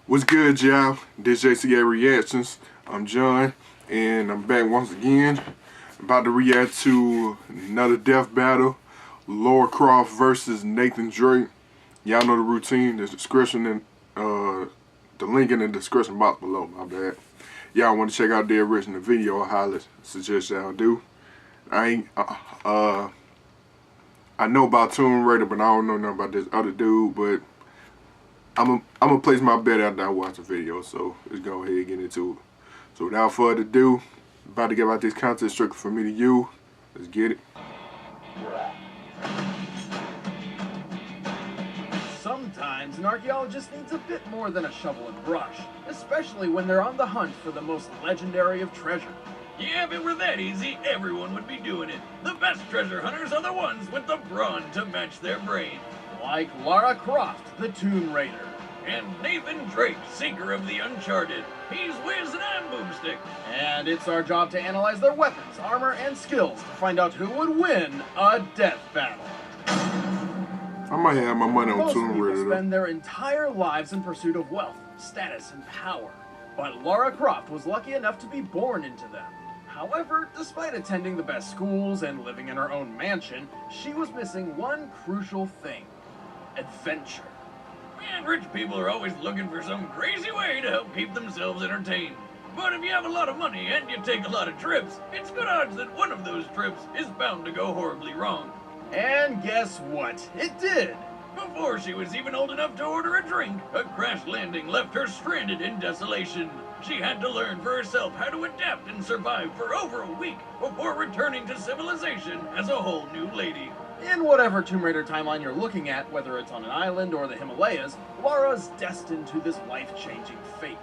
What's good, y'all? This J.C.A. Reactions. I'm John, and I'm back once again. About to react to another death battle. Lara Croft versus Nathan Drake. Y'all know the routine. There's description in the link in the description box below. My bad. Y'all want to check out the original video? I highly suggest y'all do. I know about Tomb Raider, but I don't know nothing about this other dude. But I'm gonna place my bet after I watch the video. So let's go ahead and get into it. So without further ado, about to give out this content strictly for me to you. Let's get it. Sometimes an archaeologist needs a bit more than a shovel and brush, especially when they're on the hunt for the most legendary of treasure. Yeah, if it were that easy, everyone would be doing it. The best treasure hunters are the ones with the brawn to match their brain. Like Lara Croft, the Tomb Raider. And Nathan Drake, seeker of the uncharted. He's Wiz and I'm Boomstick. And it's our job to analyze their weapons, armor, and skills to find out who would win a death battle. I might have my money on Most Tomb people Raider. spend their entire lives in pursuit of wealth, status, and power. But Lara Croft was lucky enough to be born into them. However, despite attending the best schools and living in her own mansion, she was missing one crucial thing: adventure. Man, rich people are always looking for some crazy way to help keep themselves entertained. But if you have a lot of money and you take a lot of trips, it's good odds that one of those trips is bound to go horribly wrong. And guess what? It did! Before she was even old enough to order a drink, a crash landing left her stranded in desolation. She had to learn for herself how to adapt and survive for over a week before returning to civilization as a whole new lady. In whatever Tomb Raider timeline you're looking at, whether it's on an island or the Himalayas, Lara's destined to this life-changing fate.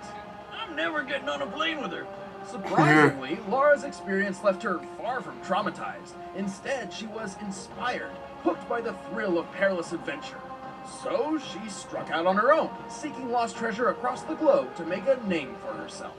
I'm never getting on a plane with her. Surprisingly, Lara's experience left her far from traumatized. Instead, she was inspired, hooked by the thrill of perilous adventure. So she struck out on her own, seeking lost treasure across the globe to make a name for herself.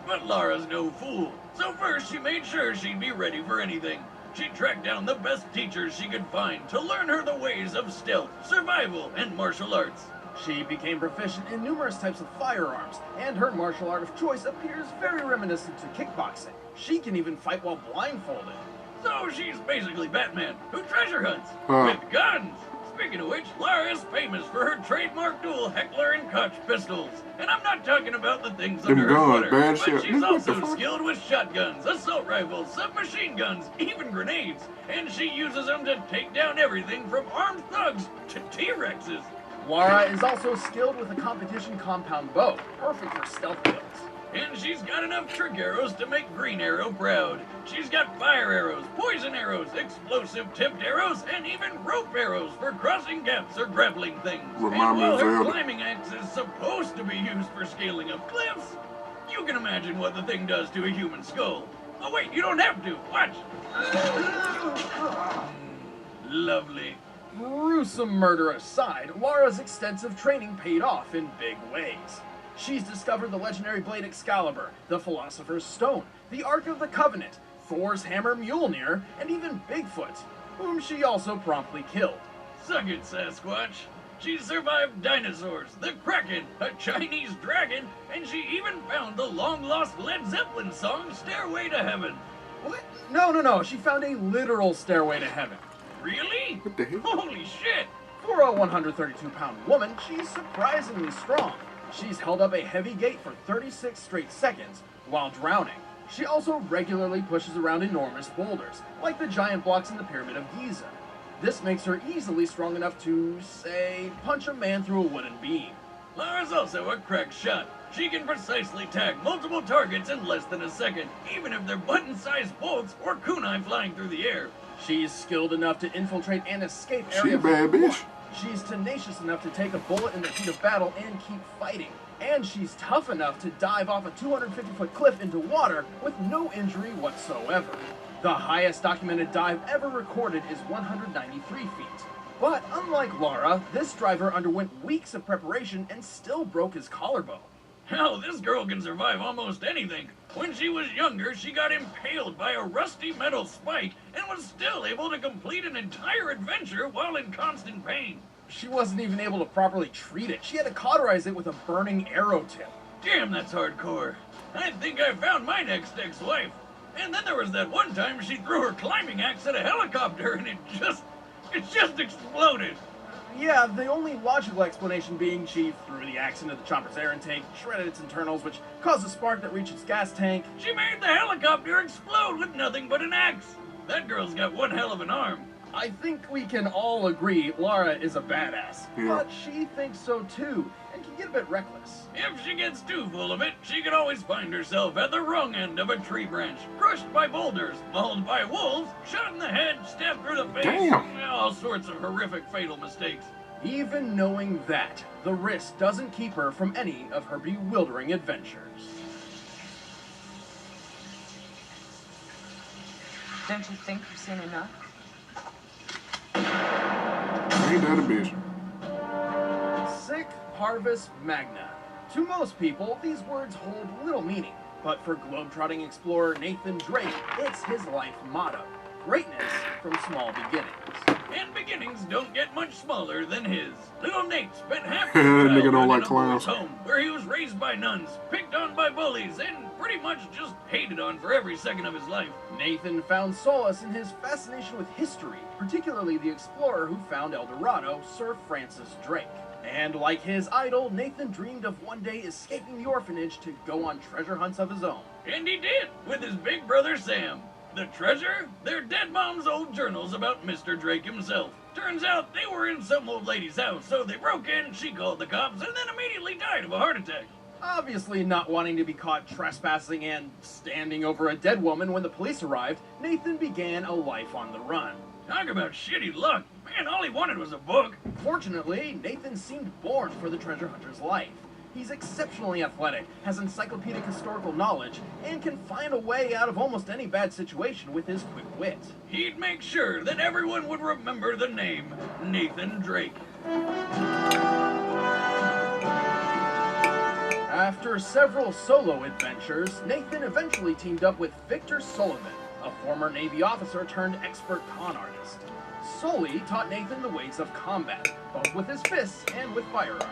But Lara's no fool, so first she made sure she'd be ready for anything. She tracked down the best teachers she could find to learn her the ways of stealth, survival, and martial arts. She became proficient in numerous types of firearms, and her martial art of choice appears very reminiscent to kickboxing. She can even fight while blindfolded. So she's basically Batman, who treasure hunts with guns. Speaking of which, Lara is famous for her trademark dual Heckler and Koch pistols. And I'm not talking about the things under her sweater, but she's also skilled with shotguns, assault rifles, submachine guns, even grenades. And she uses them to take down everything from armed thugs to T-Rexes. Lara is also skilled with a competition compound bow, perfect for stealth kills. And she's got enough trick arrows to make Green Arrow proud. She's got fire arrows, poison arrows, explosive tipped arrows, and even rope arrows for crossing gaps or grappling things. And while her climbing axe is supposed to be used for scaling up cliffs, you can imagine what the thing does to a human skull. Oh wait, you don't have to. Watch. Lovely. Gruesome murder aside, Lara's extensive training paid off in big ways. She's discovered the legendary blade Excalibur, the Philosopher's Stone, the Ark of the Covenant, Thor's hammer Mjolnir, and even Bigfoot, whom she also promptly killed. Suck it, Sasquatch. She survived dinosaurs, the Kraken, a Chinese dragon, and she even found the long-lost Led Zeppelin song Stairway to Heaven. What? No, she found a literal stairway to heaven. Really? What the heck? Holy shit! For a 132-pound woman, she's surprisingly strong. She's held up a heavy gate for 36 straight seconds while drowning. She also regularly pushes around enormous boulders, like the giant blocks in the Pyramid of Giza. This makes her easily strong enough to, say, punch a man through a wooden beam. Lara's also a crack shot. She can precisely tag multiple targets in less than a second, even if they're button-sized bolts or kunai flying through the air. She's skilled enough to infiltrate and escape She areas. a bad bitch. She's tenacious enough to take a bullet in the heat of battle and keep fighting. And she's tough enough to dive off a 250-foot cliff into water with no injury whatsoever. The highest documented dive ever recorded is 193 feet. But unlike Lara, this driver underwent weeks of preparation and still broke his collarbone. Hell, this girl can survive almost anything. When she was younger, she got impaled by a rusty metal spike and was still able to complete an entire adventure while in constant pain. She wasn't even able to properly treat it. She had to cauterize it with a burning arrow tip. Damn, that's hardcore. I think I found my next ex-wife. And then there was that one time she threw her climbing axe at a helicopter and it just exploded. Yeah, the only logical explanation being she threw the axe into the chopper's air intake, shredded its internals, which caused a spark that reached its gas tank. She made the helicopter explode with nothing but an axe. That girl's got one hell of an arm. I think we can all agree Lara is a badass, but she thinks so too, and can get a bit reckless. If she gets too full of it, she could always find herself at the wrong end of a tree branch, crushed by boulders, mauled by wolves, shot in the head, stabbed through the face. Damn. All sorts of horrific fatal mistakes. Even knowing that, the risk doesn't keep her from any of her bewildering adventures. Don't you think you've seen enough? Ain't that a bitch? Sic Parvis Magna. To most people, these words hold little meaning, but for globetrotting explorer Nathan Drake, it's his life motto. Greatness from small beginnings. And beginnings don't get much smaller than his. Little Nate spent half That his nigga don't childhood like in a clowns. boys' home, where he was raised by nuns, picked on by bullies, and pretty much just hated on for every second of his life. Nathan found solace in his fascination with history, particularly the explorer who found El Dorado, Sir Francis Drake. And like his idol, Nathan dreamed of one day escaping the orphanage to go on treasure hunts of his own. And he did, with his big brother Sam. The treasure? Their dead mom's old journals about Mr. Drake himself. Turns out they were in some old lady's house, so they broke in, she called the cops, and then immediately died of a heart attack. Obviously not wanting to be caught trespassing and standing over a dead woman when the police arrived, Nathan began a life on the run. Talk about shitty luck. Man, all he wanted was a book. Fortunately, Nathan seemed born for the treasure hunter's life. He's exceptionally athletic, has encyclopedic historical knowledge, and can find a way out of almost any bad situation with his quick wit. He'd make sure that everyone would remember the name Nathan Drake. After several solo adventures, Nathan eventually teamed up with Victor Sullivan, a former Navy officer turned expert con artist. Sully taught Nathan the ways of combat, both with his fists and with firearms.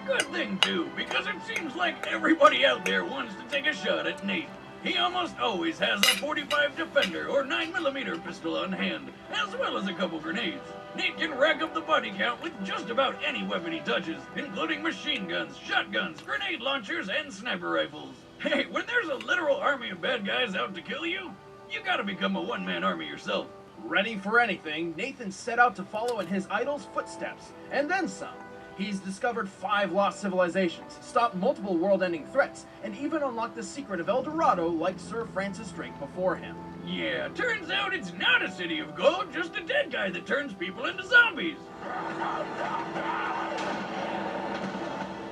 Good thing, too, because it seems like everybody out there wants to take a shot at Nate. He almost always has a .45 Defender or 9mm pistol on hand, as well as a couple grenades. Nate can rack up the body count with just about any weapon he touches, including machine guns, shotguns, grenade launchers, and sniper rifles. Hey, when there's a literal army of bad guys out to kill you, you gotta become a one-man army yourself. Ready for anything, Nathan set out to follow in his idol's footsteps, and then some. He's discovered 5 lost civilizations, stopped multiple world-ending threats, and even unlocked the secret of El Dorado like Sir Francis Drake before him. Yeah, turns out it's not a city of gold, just a dead guy that turns people into zombies.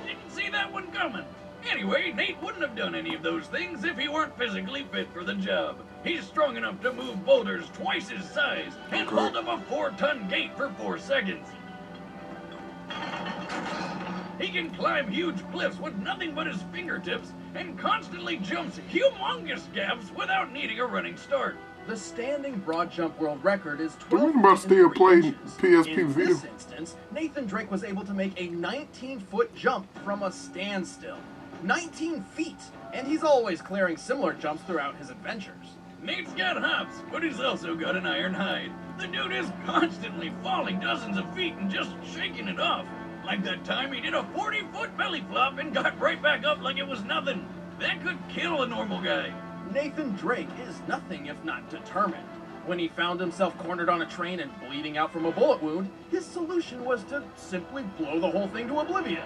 Didn't see that one coming. Anyway, Nate wouldn't have done any of those things if he weren't physically fit for the job. He's strong enough to move boulders twice his size and hold up a 4-ton gate for 4 seconds. He can climb huge cliffs with nothing but his fingertips and constantly jumps humongous gaps without needing a running start. The standing broad jump world record is The 12 reason about feet still and 3 playing inches. PSP In Vita. this instance, Nathan Drake was able to make a 19-foot jump from a standstill. 19 feet! And he's always clearing similar jumps throughout his adventures. Nate's got hops, but he's also got an iron hide. The dude is constantly falling dozens of feet and just shaking it off. Like that time he did a 40-foot belly flop and got right back up like it was nothing. That could kill a normal guy. Nathan Drake is nothing if not determined. When he found himself cornered on a train and bleeding out from a bullet wound, his solution was to simply blow the whole thing to oblivion.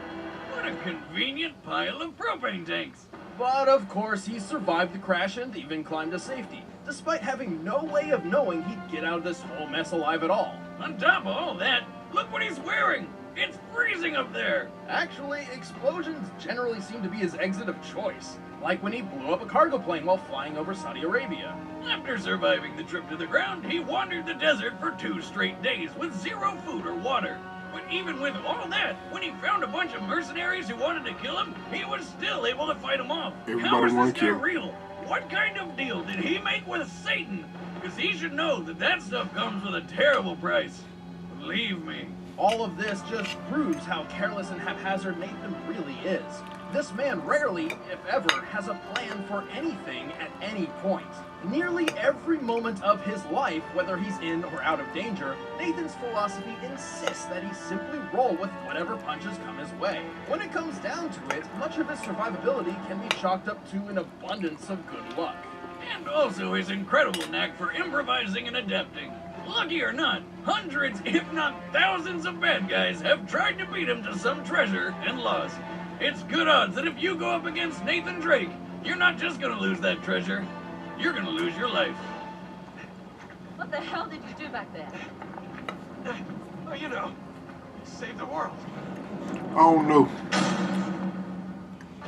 What a convenient pile of propane tanks. But of course, he survived the crash and even climbed to safety, despite having no way of knowing he'd get out of this whole mess alive at all. On top of all that, look what he's wearing. It's freezing up there. Actually, explosions generally seem to be his exit of choice, like when he blew up a cargo plane while flying over Saudi Arabia. After surviving the trip to the ground, he wandered the desert for 2 straight days with 0 food or water. But even with all that, when he found a bunch of mercenaries who wanted to kill him, he was still able to fight them off. How Everybody is wanna this guy kill. real? What kind of deal did he make with Satan? Because he should know that that stuff comes with a terrible price. Believe me. All of this just proves how careless and haphazard Nathan really is. This man rarely, if ever, has a plan for anything at any point. Nearly every moment of his life, whether he's in or out of danger, Nathan's philosophy insists that he simply roll with whatever punches come his way. When it comes down to it, much of his survivability can be chalked up to an abundance of good luck. And also his incredible knack for improvising and adapting. Lucky or not, hundreds, if not thousands of bad guys have tried to beat him to some treasure and lost. It's good odds that if you go up against Nathan Drake, you're not just gonna lose that treasure, you're gonna lose your life. What the hell did you do back there? Well, you know, save the world. I don't know.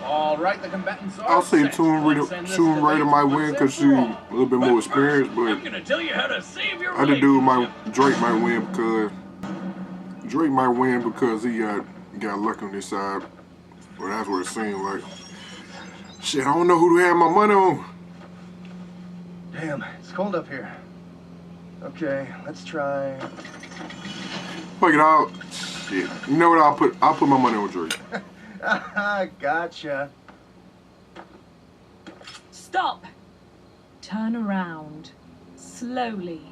All right, the combatants are I'll say set. Tomb Raider might win because she's a little bit more experienced, but I'm gonna tell you how to save your other dude relationship. Drake might win because he got luck on his side. Well, that's what it seemed like. Shit, I don't know who to have my money on. Damn, it's cold up here. Okay, let's try. Fuck it out. Shit. You know what? I'll put my money on Drake. Gotcha. Stop. Turn around. Slowly.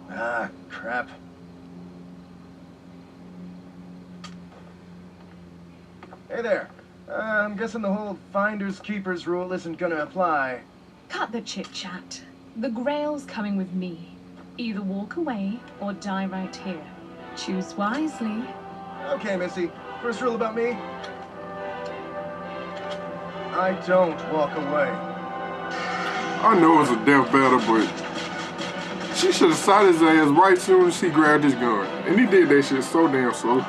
Ah, crap. Hey there. I'm guessing the whole finders keepers rule isn't gonna apply. Cut the chit-chat. The Grail's coming with me. Either walk away or die right here. Choose wisely. Okay, Missy. First rule about me. I don't walk away. I know it's a death battle, but she should have shot his ass right soon as she grabbed his gun. And he did that shit so damn slow.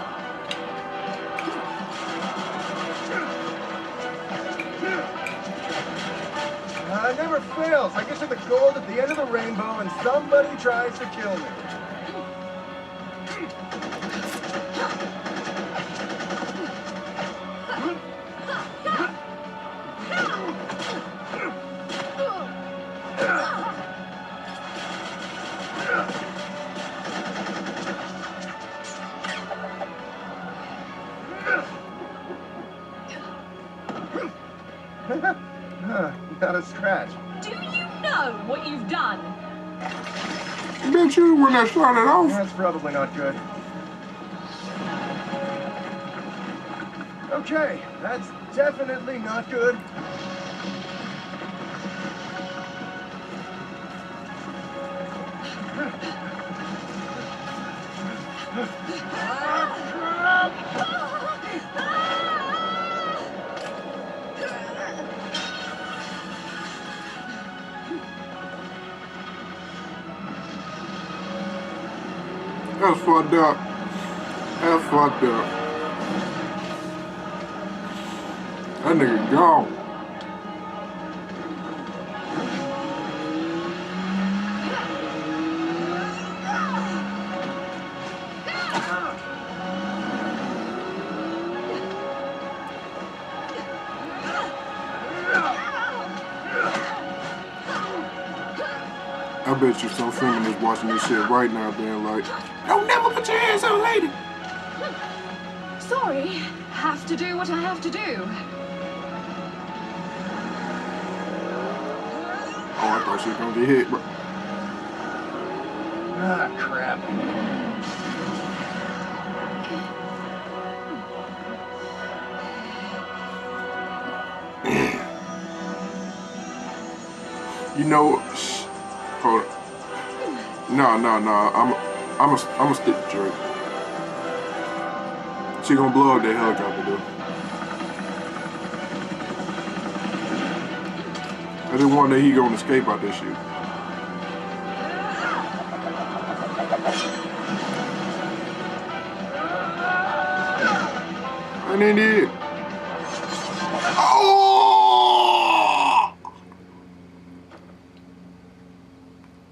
It never fails. I get to the gold at the end of the rainbow and somebody tries to kill me. Not a scratch. Do you know what you've done? Bet you when I shot it off. That's probably not good. Okay, that's definitely not good. That's fucked up. That's fucked up. That nigga gone. I bet you some feminists watching this shit right now being like, don't never put your hands on a lady. Sorry. Have to do what I have to do. Oh, I thought she was gonna get hit, bro. Ah, crap. You know, hold on. No. I'm a stick to Drake. She gonna blow up that helicopter, dude. I just wonder he gonna escape out this shit. And then did. Oh!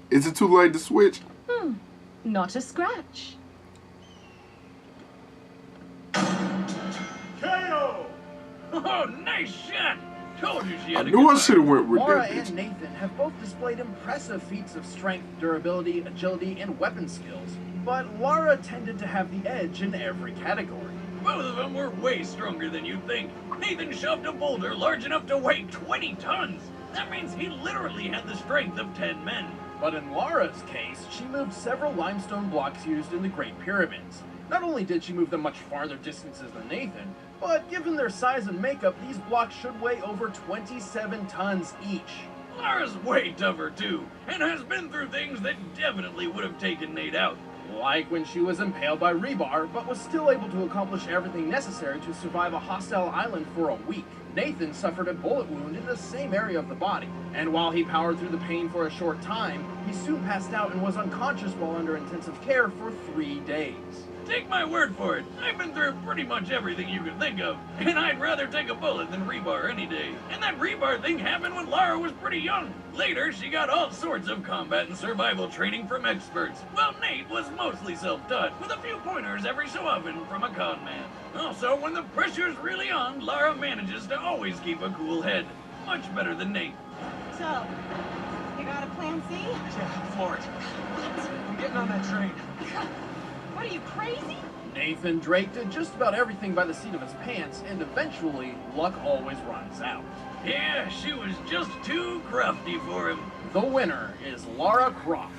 Is it too late to switch? Not a scratch. Oh, nice shot! Told you she I had a knew I good should have went with Lara that bitch. and Nathan have both displayed impressive feats of strength, durability, agility, and weapon skills, but Lara tended to have the edge in every category. Both of them were way stronger than you'd think. Nathan shoved a boulder large enough to weigh 20 tons. That means he literally had the strength of 10 men. But in Lara's case, she moved several limestone blocks used in the Great Pyramids. Not only did she move them much farther distances than Nathan, but given their size and makeup, these blocks should weigh over 27 tons each. Lara's way tougher too, and has been through things that definitely would have taken Nate out. Like when she was impaled by rebar, but was still able to accomplish everything necessary to survive a hostile island for a week. Nathan suffered a bullet wound in the same area of the body, and while he powered through the pain for a short time, he soon passed out and was unconscious while under intensive care for 3 days. Take my word for it, I've been through pretty much everything you can think of, and I'd rather take a bullet than rebar any day. And that rebar thing happened when Lara was pretty young. Later, she got all sorts of combat and survival training from experts, while Nate was mostly self-taught, with a few pointers every so often from a con man. Also, when the pressure's really on, Lara manages to always keep a cool head. Much better than Nate. So, you got a plan C? Yeah, for it. I'm getting on that train. What are you, crazy? Nathan Drake did just about everything by the seat of his pants, and eventually, luck always runs out. Yeah, she was just too crafty for him. The winner is Lara Croft.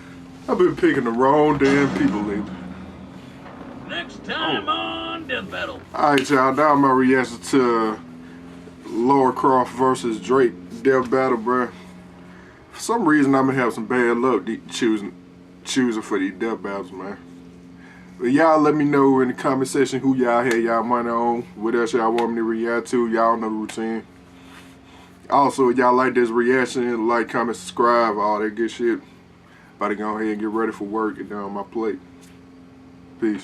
I've been picking the wrong damn people lately. Next time on Death Battle. Alright, y'all. Now my reaction to Lara Croft versus Drake Death Battle, bruh. For some reason, I'm gonna have some bad luck choosing for these death battles, man. But y'all let me know in the comment section who y'all had y'all money on, what else y'all want me to react to. Y'all know the routine. Also, if y'all like this reaction, like, comment, subscribe, all that good shit. About to go ahead and get ready for work and down my plate. Peace.